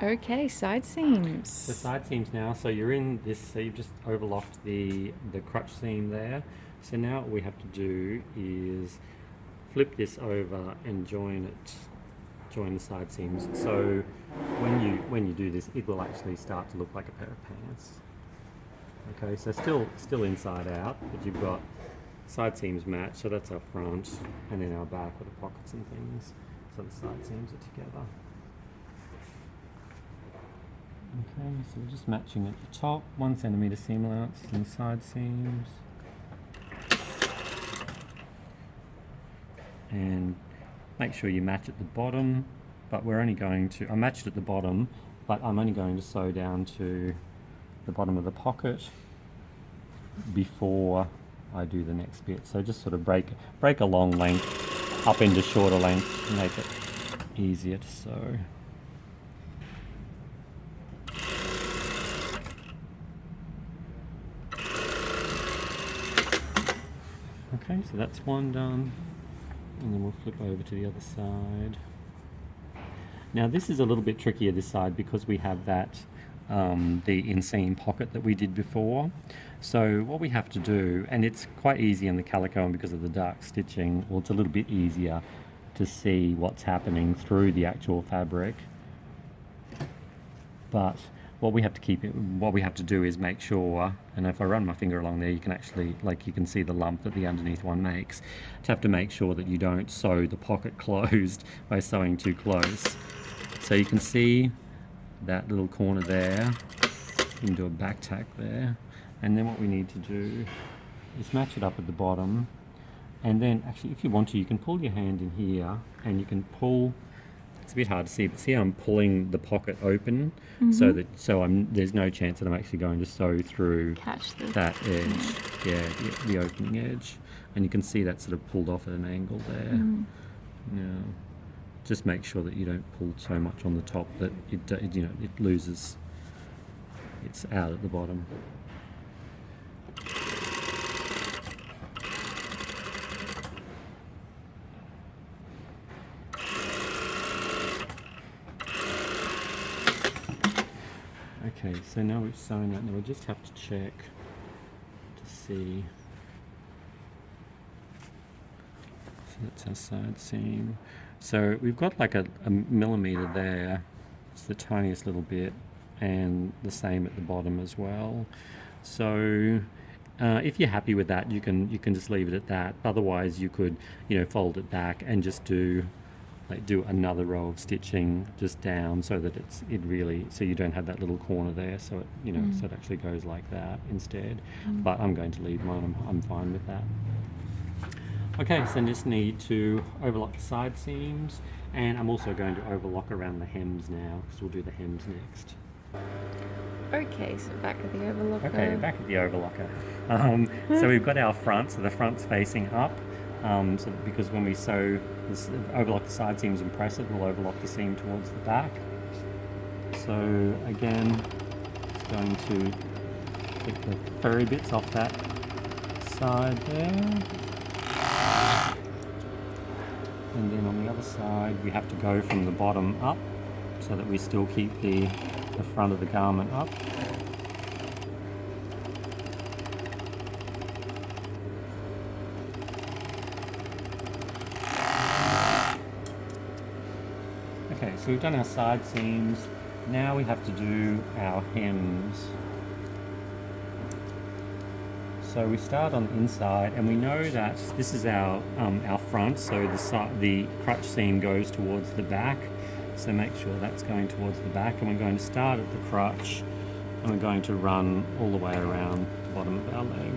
Okay, side seams. The side seams now, so you're in this, so you've just overlocked the crotch seam there. So now what we have to do is flip this over and join the side seams. So when you do this, it will actually start to look like a pair of pants. Okay, so still inside out, but you've got side seams match, so that's our front, and then our back with the pockets and things. So the side seams are together. Okay, so we're just matching at the top, 1 centimetre seam allowance and side seams. And make sure you match at the bottom, but we're only going to, I matched at the bottom, but I'm only going to sew down to the bottom of the pocket before I do the next bit. So just sort of break a long length up into shorter length to make it easier to sew. Okay, so that's one done, and then we'll flip over to the other side. Now this is a little bit trickier this side because we have that the inseam pocket that we did before. So what we have to do, and it's quite easy in the calico, and because of the dark stitching, well, it's a little bit easier to see what's happening through the actual fabric. But what we have to do is make sure, and if I run my finger along there, you can actually, like, you can see the lump that the underneath one makes. You have to make sure that you don't sew the pocket closed by sewing too close. So you can see that little corner there. You can do a back tack there. And then what we need to do is match it up at the bottom. And then actually, if you want to, you can pull your hand in here and you can pull. It's a bit hard to see, but see how I'm pulling the pocket open, so there's no chance that I'm actually going to sew through that edge, the opening edge, and you can see that sort of pulled off at an angle there. Now, just make sure that you don't pull so much on the top that it loses. It's out at the bottom. Okay, so now we've sewn that, now we just have to check to see. So that's our side seam. So we've got like a millimetre there, it's the tiniest little bit, and the same at the bottom as well. So if you're happy with that, you can just leave it at that. Otherwise, you could fold it back and just do another row of stitching just down, so that so you don't have that little corner there, so it so it actually goes like that instead. But I'm going to leave mine. I'm fine with that. Okay, so I just need to overlock the side seams, and I'm also going to overlock around the hems now, because we'll do the hems next. Okay, so back at the overlocker. Okay, back at the overlocker. So we've got our front, so the front's facing up. So because when we sew this, overlock the side seams and press it, we'll overlock the seam towards the back. So again, it's going to take the furry bits off that side there. And then on the other side, we have to go from the bottom up, so that we still keep the front of the garment up. Okay, so we've done our side seams. Now we have to do our hems. So we start on the inside, and we know that this is our front, so the crotch seam goes towards the back. So make sure that's going towards the back, and we're going to start at the crotch, and we're going to run all the way around the bottom of our leg.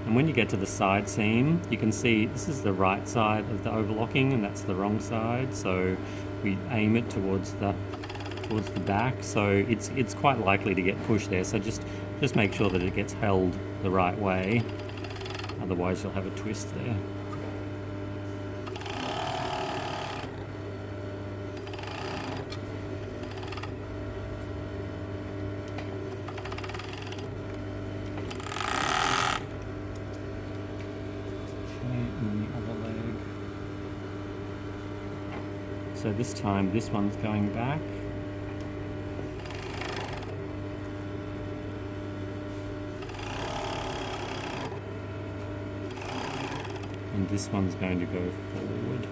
And when you get to the side seam, you can see this is the right side of the overlocking, and that's the wrong side. So we aim it towards the back. So it's quite likely to get pushed there. So just make sure that it gets held the right way. Otherwise, you'll have a twist there. and the other leg. So this time this one's going back. And this one's going to go forward.